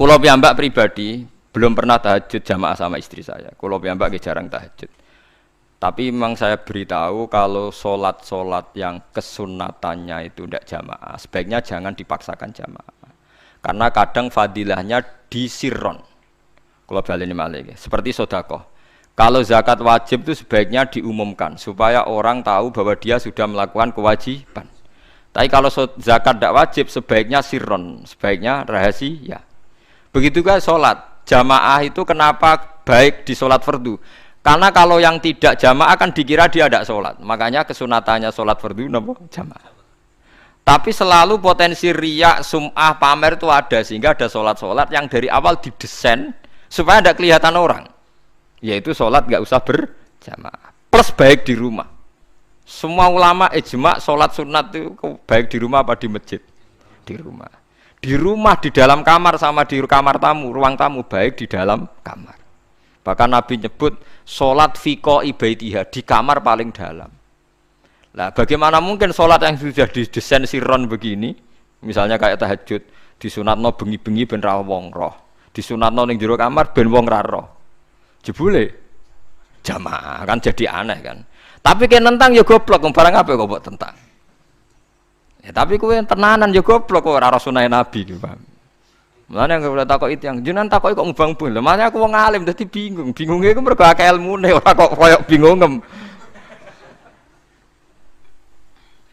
Kulo piyambak pribadi belum pernah tahajud jamaah sama istri saya. Kulo piyambak jarang tahajud. Tapi memang saya beritahu kalau sholat yang kesunatannya itu tidak jamaah, sebaiknya jangan dipaksakan jamaah. Karena kadang fadilahnya disirron. Kulo baleni malih seperti sedekah. Kalau zakat wajib itu sebaiknya diumumkan supaya orang tahu bahwa dia sudah melakukan kewajiban. Tapi kalau zakat tidak wajib sebaiknya sirron, sebaiknya rahasia. Begitu kan sholat jamaah itu kenapa baik di sholat fardu? Karena kalau yang tidak jamaah kan dikira dia tidak sholat. Makanya kesunatannya sholat fardu napa jamaah. Tapi selalu potensi riya, sum'ah, pamer itu ada sehingga ada sholat yang dari awal didesain supaya tidak kelihatan orang. Yaitu sholat nggak usah berjamaah. Plus baik di rumah. Semua ulama ijma sholat sunat itu baik di rumah apa di masjid? Di rumah. Di rumah, di dalam kamar sama di kamar tamu, ruang tamu baik di dalam kamar. Bahkan Nabi nyebut sholat fiko ibaitiha di kamar paling dalam. Nah, bagaimana mungkin sholat yang sudah didesain sirron begini, misalnya kayak tahajud, disunatno bengi-bengi ben ra wong roh, disunatno ning jero kamar ben wong ra roh. Jebule jamaah kan jadi aneh kan. Tapi kene nentang ya goblok, barang apa kok mbok tentang. Ya, tapi kowe tenanan ya goblok kok ora sunah Nabi gitu, paham. Mulane yang ora takoki tiyang, jenengan takoki kok mubang-mubang. Lha makane aku wong alim dadi bingung. Bingunge iku mergo akeh ilmune ora kok koyo bingungem.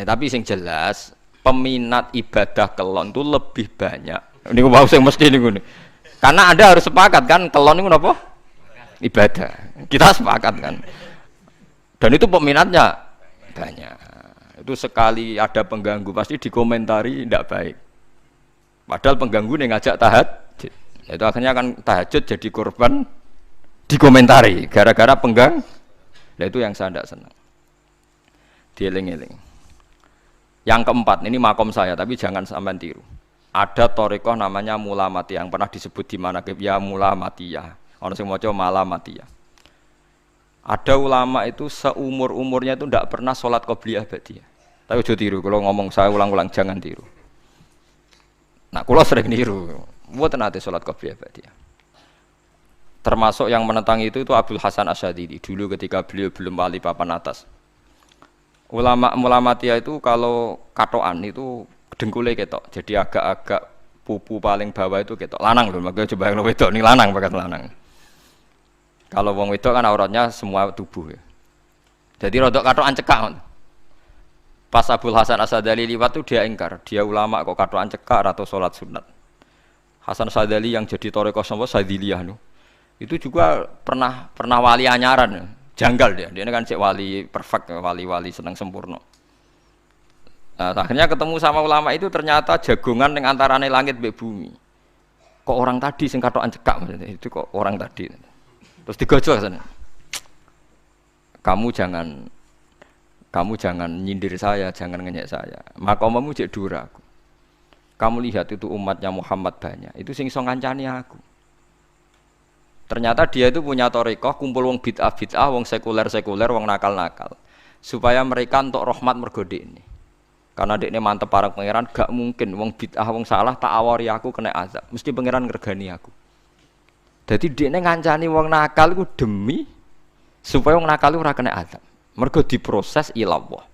Tapi sing jelas peminat ibadah kelon itu lebih banyak. Niku mau sing mesti niku. Karena Anda harus sepakat kan kelon niku napa? Ibadah. Kita sepakat kan. Dan itu peminatnya banyak. Itu sekali ada pengganggu pasti dikomentari tidak baik. Padahal pengganggu yang ngajak tahajud. Itu akhirnya kan tahajud jadi korban dikomentari gara-gara penggang. Nah itu yang saya tidak senang. Dieling-eling. Yang keempat, ini makom saya tapi jangan sampai tiru. Ada thariqah namanya Mulamatiyah yang pernah disebut di mana ya Mulamatiyah. Orang sing maca Malamatiyah. Ada ulama itu seumur-umurnya itu tidak pernah sholat qobliyah ba'diyah. Tapi ojo tiru, kalau ngomong saya ulang-ulang jangan tiru. Nah, kalau sering tiru, mboten nate sholat qobliyah ba'diyah. Termasuk yang menentang itu Abdul Hasan Asy'adili dulu ketika beliau belum wali papan atas. Ulama Mulamatiyah itu kalau katoan itu dengkule ketok, jadi agak-agak pupu paling bawah itu ketok. Lanang lho, makanya coba yang wedok nih lanang bakat lanang. Kalau wong wedok kan auratnya semua tubuh ya. Jadi rodok katokan cekak. Pas Abdul Hasan Asy'adili liwat tuh dia ingkar, dia ulama kok katokan cekak atau sholat sunat. Hasan Asy'adili yang jadi thariqah sapa Syadziliyah nu. Itu juga pernah wali anyaran ya. Janggal dia. Dia kan cek wali perfect, wali senang sempurna. Nah, akhirnya ketemu sama ulama itu ternyata jagongan yang antarane langit mbek bumi. Kok orang tadi sing katokan cekak maksudnya itu kok orang tadi. Terus digojol sana. Kamu jangan nyindir saya, jangan ngenyek saya. Makomamu cek dura aku. Kamu lihat itu umatnya Muhammad banyak. Itu sing iso ngancani aku. Ternyata dia itu punya thariqah kumpul wong bid'ah, wong sekuler, wong nakal-nakal. Supaya mereka untuk rahmat mergo ini. Karena dekne mantep para pangeran, gak mungkin wong bid'ah, wong salah tak awari aku kena azab. Mesti pangeran ngregani aku. Jadi dekne ngancani wong nakal iku demi supaya wong nakal ora kena azab. Mergo diproses ilallah.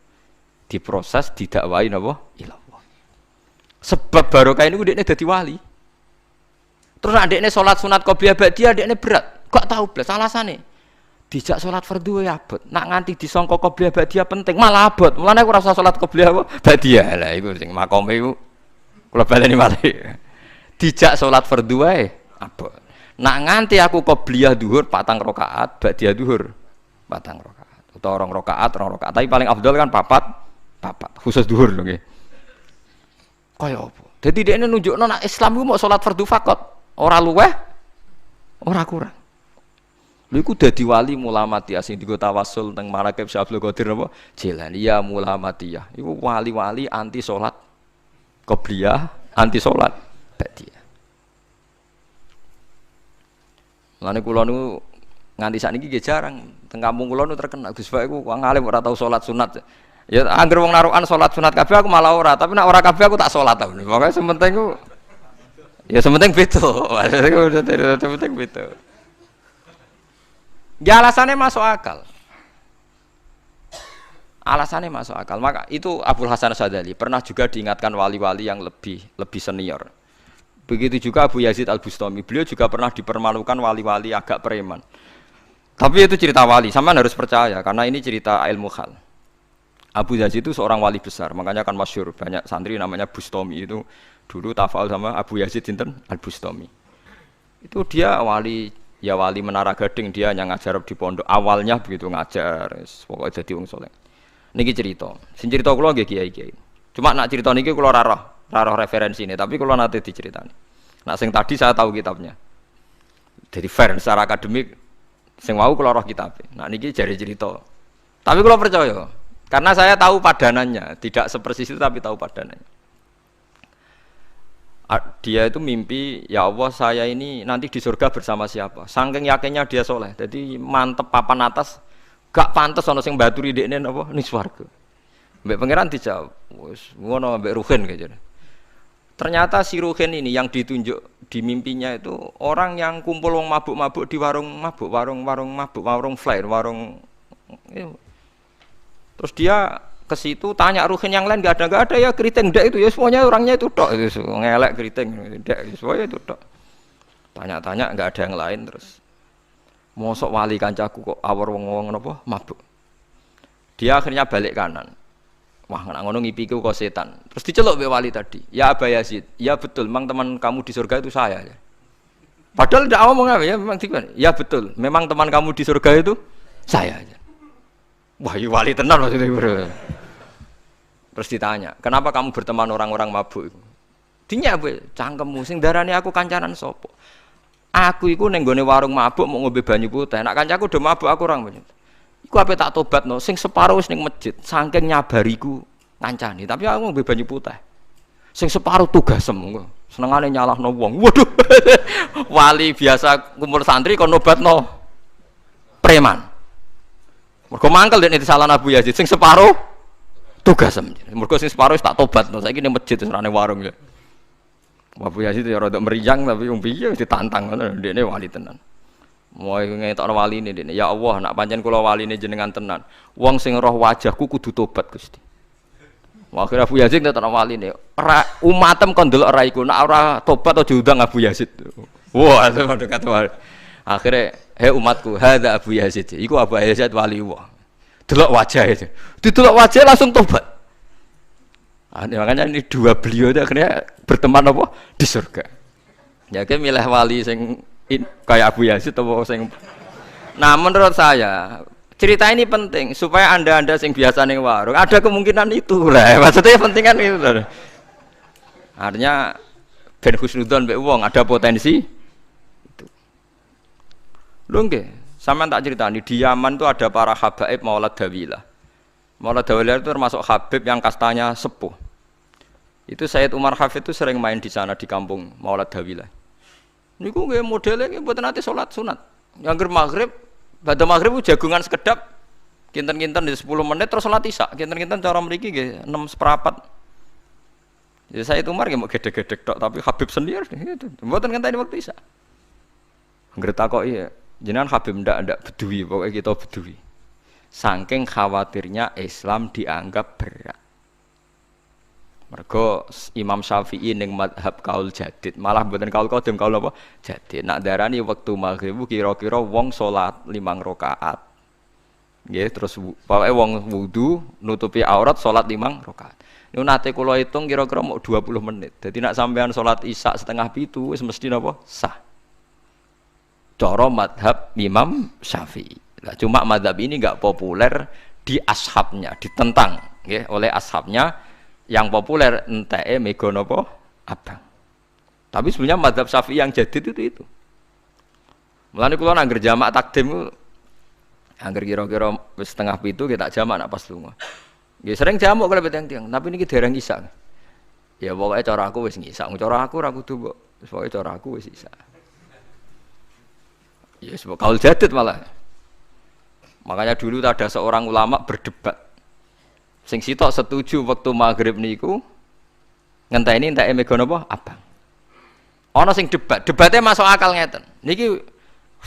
Diproses didakwai napa? Ilallah. Sebab barokah ini dekne dadi wali. Terus adekne salat sunat qobliyah ba'diyah adekne berat. Gak tahu blas alasane. Dijak salat fardhu ya abot. Nak nganti disangka qobliyah ba'diyah penting malah abot. Mulane aku ora usah salat qobliyah apa ba'diyah. Lah iku sing makome iku kula baleni malih. Dijak salat fardhu wae abot. Nak nganti aku qobliyah zuhur 4 rakaat, ba'diyah zuhur 4 rakaat. Utawa 2 rakaat, tapi paling afdal kan 4 khusus zuhur lho nggih. Kaya apa? Dadi dekne nunjukno nek Islam iku mau salat fardhu faqat, ora luweh, ora kurang. Lha iku dadi wali mulamatiyah sing digo tawassul teng Marakib Syekh Abdul Qadir napa? Jilani ya mulamatiyah. Iku wali-wali anti salat qobliyah, anti salat ba'diyah. Lane kula niku nganti sakniki nggih jarang teng kampung kula niku terkenal Gus Bak iku wong alim ora tau salat sunat. Ya anggere wong narukan salat sunat kabeh aku malah ora, tapi nek ora kabeh aku tak salat ta. Pokoke sementing ku ya sementing beda. Sementing beda. Ya alasannya masuk akal. Alasannya masuk akal. Maka itu Abul Hasan Asyadzali pernah juga diingatkan wali-wali yang lebih senior. Begitu juga Abu Yazid Al-Bustami. Beliau juga pernah dipermalukan wali-wali agak preman. Tapi itu cerita wali, sampean harus percaya karena ini cerita ilmu hal. Abu Yazid itu seorang wali besar, makanya kan masyhur banyak santri namanya Bustami itu dulu tafal sama Abu Yazid sinten Al-Bustami. Itu dia wali ya wali Menara Gading, dia yang ngajar di pondok awalnya begitu ngajar pokoknya jadi wong saleh. Niki cerita sing cerita kula nggih kiai-kiai, cuma nak cerita niki kula ora roh referensine, tapi kula nate diceritani. Nak sing tadi saya tahu kitabnya jadi fair secara akademik, sing wau kula roh kitabnya. Nak niki jare cerita tapi kula percaya karena saya tahu padanannya, tidak sepersis itu tapi tahu padanannya. Dia itu mimpi, ya Allah saya ini nanti di surga bersama siapa. Saking yakinnya dia soleh, jadi mantep papan atas, gak pantes ono sing baturi dekne napa ning swarga. Mbek pangeran dijawab, wis ngono mbek Ruhin gitu. Ternyata si Ruhin ini yang ditunjuk di mimpinya itu orang yang kumpul wong mabuk-mabuk di warung mabuk, warung flare, warung. Terus dia ke situ tanya Ruhin yang lain nggak ada ya keriting ndak itu ya semuanya orangnya itu tok itu ngelek keriting ndak semuanya itu tok. Tanya-tanya nggak ada yang lain terus mosok wali kancaku kok awor wong napa mabuk. Dia akhirnya balik kanan. Wah nak ngono ngipiku kok setan. Terus diceluk mbek wali tadi. Ya Aba Yazid, ya betul memang teman kamu di surga itu saya ya. Padahal ndak ngomong apa ya memang tiba. Ya betul, memang teman kamu di surga itu saya aja. Wah, ya wali tenan maksudnya bro. Terus ditanya, kenapa kamu berteman orang-orang mabuk? Dinya apa? Cangkemmu sing darani aku kancanan sopo. Aku iku ning gone warung mabuk mau ngombe banyu putih. Nak kancaku do mabuk aku orang banyu. Iku ape tak tobatno sing separo wis ning masjid, saking nyabariku ngancani, tapi aku ngombe banyu putih. Sing separo tugasem engko. Senengane nyalahno wong. Waduh. Wali biasa kumpul santri kon nobatno preman. Mergo mangkel dekne disalahno Abu Yazid sing separo tugasem. Mergo sing separo wis tak tobatno. Saiki ning masjid wis ora ning warung ya. Abu Yazid ya rada meriang tapi wong piye ditantang ngono dekne wali tenan. Mau ngetokno waline dekne. Ya Allah, nak pancen kula waline jenengan tenan. Wong sing roh wajahku kudu tobat Gusti. Akhirnya Abu Yazid ngetokno waline. Ora umatem kon ndelok ora iku, nak ora tobat aja diundang Abu Yazid. Wah, itu dekat wali. Akhirnya, hei umatku, hadza Abu Yazid. Iku Abu Yazid wali Allah. Delok wajah itu. Didelok wajah langsung tobat. Makanya ini dua beliau itu akhirnya berteman apa? Di surga. Ya kan milih wali sing kayak Abu Yazid atau sing. Nah, menurut saya cerita ini penting supaya anda sing biasa ning warung ada kemungkinan itu lah. Maksudnya penting kan itu. Artinya ben husnudzon mbek wong ada potensi itu. Lho nggih, sampean tak critani di Yaman itu ada para habaib Maulad Dawilah. Maulad Dawilah itu termasuk habib yang kastanya sepuh. Itu Sayyid Umar Hafid itu sering main di sana di kampung Maulad Dawilah. Niku nggih modele nggih mboten nate salat sunat. Yang maghrib, badhe maghrib jagungan sekedap kinten-kinten di 10 menit terus salat isya. Kinten-kinten cara mriki nggih 6/4. Ya Sayyid Umar nggih mau gedhe-gedhe tok tapi Habib sendiri gitu. Mboten ngenteni waktu isya. Anggere takoki jenengan Habib ndak bedui pokoke kita bedui. Saking khawatirnya Islam dianggap berat. Mergo Imam Syafi'i ning mazhab kaul jadid, malah mboten kaul qadim, kaul apa? Jadid. Nak darani wektu maghrib kira-kira wong salat 5 rakaat. Nggih, terus pokoke wong wudu nutupi aurat salat 5 rakaat. Niku nate kula hitung kira-kira mau 20 menit. Dadi nak sampean salat Isya setengah 7 wis mesti napa? Sah. Cara mazhab Imam Syafi'i. Nah, cuma mazhab ini enggak populer di ashabnya, ditentang nggih oleh ashabnya. Yang populer enteke mega napa abang. Tapi sebenarnya mazhab Syafi'i yang jadid itu. Mulane kula nang jamak takdim angger kira-kira wis setengah 7 kita jamak nak pas lunga. Nggih sering jamak kalau tiang-tiang, tapi niki dereng Isya. Ya pokoke cara aku wis ngisa, cara aku ora kudu mbok. Wis pokoke cara aku wis Isya. Ya yes, kaul jadid malah. Makanya dulu ada seorang ulama berdebat. Sing sitok setuju waktu maghrib niku ngenteni enteke mega napa abang. Ana sing debatnya masuk akal ngeten. Niki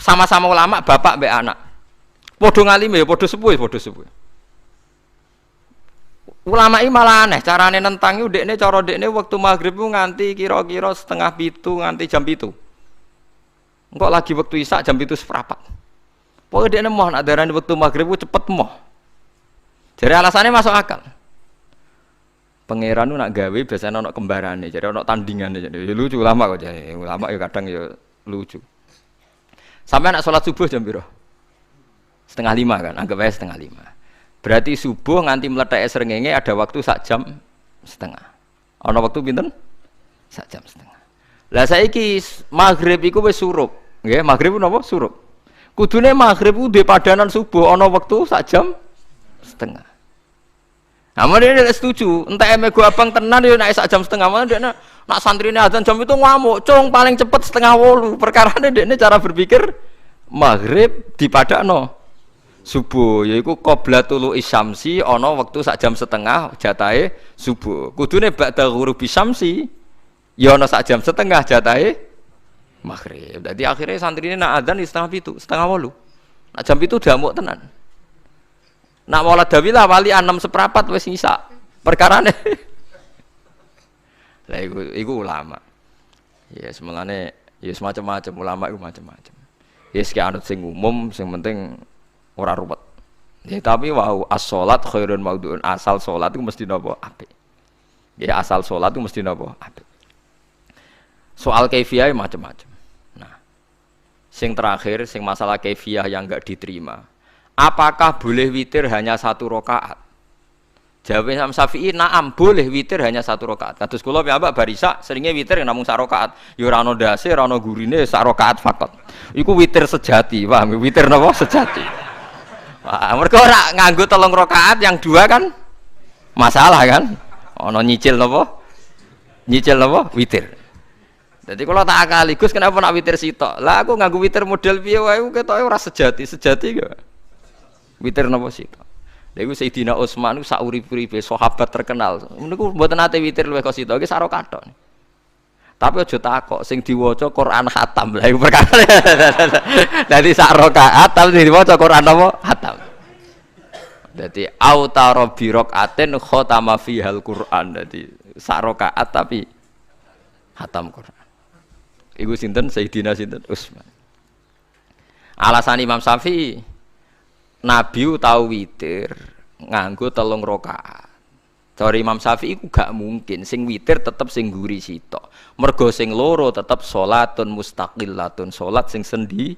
sama-sama ulama bapak mbek anak. Padha ngalime ya padha sepuh. Ulama iki malah aneh carane nentang iku dekne cara dekne waktu maghrib ku nganti kira-kira setengah 7 nganti jam 7. Engko lagi waktu Isya jam 7 seprapat. Pokoke dekne moh nak darani waktu maghrib ku cepet moh. Jadi alasannya masuk akal. Pangeran nak gawe biasanya ono kembarane, jadi ono tandingan jadi lucu ulama kok jadi ulama ya kadang ya lucu. Sampai nak sholat subuh jam piro? 4:30 kan, anggap aja 4:30. Berarti subuh nganti meletak srengenge ada waktu 1,5 jam. Ono waktu pinten? 1,5 jam. Lah saiki maghrib iku wis surup, nggih maghrib napa surup. Kudune maghrib ku duwe padanan subuh ono waktu 1,5 jam. Namun dia tidak setuju. Entah emego abang tenan dia naik 1,5 jam. Mana dia nak santrine adzan jam itu ngamuk. Cung paling cepet 7:30. Perkara dia cara berpikir maghrib dipadakno subuh. Yaiku qoblatul isyamsi ono waktu 1,5 jam jatahe subuh. Kudune ba'da ghurubi syamsi ya ono 1,5 jam jatahe maghrib. Jadi akhirnya santrine nak adzan di 7:30, 7:30. Nak jam itu diamuk tenan. Nak maulad dawilah wali 6 seprapat wis ngisa. Perkarane. Lah iku ulama. Ya semulane ya semacam-macam ulama iku macam-macam. Ya sik anut sing umum sing penting ora ruwet. Ya tapi wau as-shalat khairun maudhu'un. Asal salat iku mesti napa apik. Ya asal salat iku mesti napa apik. Soal kaifiyah macam-macam. Nah, sing terakhir sing masalah kaifiyah yang enggak diterima. Apakah boleh witir hanya 1 rakaat? Jawab Imam Syafi'i, na'am boleh witir hanya 1 rakaat. Kados kula piyambak barisa seringnya witir namung 1 rakaat. Ya ora ono ndase, ora ono gurine 1 rakaat fakot. Iku witir sejati, paham? Witir napa sejati. Wah, mergo ora nganggo 3 rakaat yang 2 kan masalah kan? Ono nyicil napa? Nyicil napa? Witir. Jadi kalau tak akali, Gus kenapa nak witir sitok? Lah aku nganggo witir model piye wae ketoke ora sejati gak? Witir napa sito. Lha iku Sayyidina Utsman iku sak urip-uripe sahabat terkenal. Niku mboten nate witir luwih kok sito, iki saro kathok. Tapi aja takok sing diwaca Quran khatam. Lah iku perkara. Dadi sak rakaat tapi diwaca Quran apa? Khatam. Dadi autara bi rakaatin khatama fihal Quran. Dadi sak rakaat tapi khatam Quran. Iku sinten Sayyidina sinten Utsman. Alasan Imam Syafi'i Nabi tahu witir nganggo 3 rakaat. Cara Imam Syafi'i iku gak mungkin sing witir tetep sing guri sitok. Mergo sing loro tetep salatun mustaqillatun, salat sing sendiri.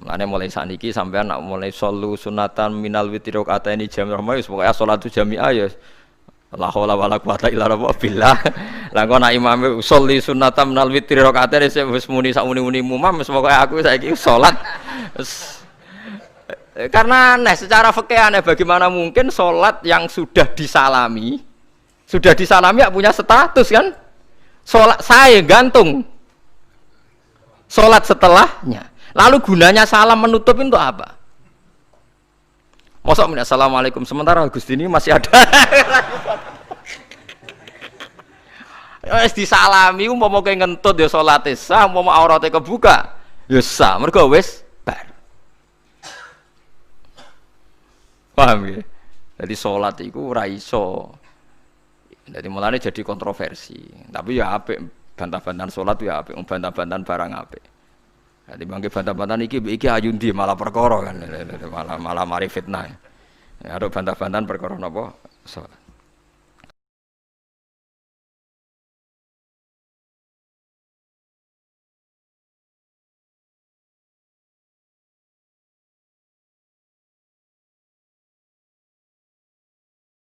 Mulane mulai saniki sampean nak mulai solu sunatan minal witri rakaataini jami'ah wis pokoke salatu jami'ah ya la haula wala quwata illa billah. Lah kok nak imam sholli sunatan minal witri rakaataini wis muni sak muni-muni mumam wis pokoke aku saiki salat karena aneh, secara fikih aneh bagaimana mungkin sholat yang sudah disalami ya punya status kan? Sholat saya gantung sholat setelahnya. Lalu gunanya salam menutup itu apa? Mosok menit assalamualaikum sementara Gusti ini masih ada. Wis disalami umpama kowe ngentut ya salate sah, umpama aurate kebuka ya sah, mergo wis paham ya? Jadi sholat itu ora iso Jadi mulanya jadi kontroversi. Tapi ya apik bantah-bantahan salat ya apik, bantah-bantahan barang apik. Jadi bangke bantah-bantahan iki ayundi malah perkara kan. Malah mari fitnah. Ya ada bantah-bantahan perkara napa? Salat.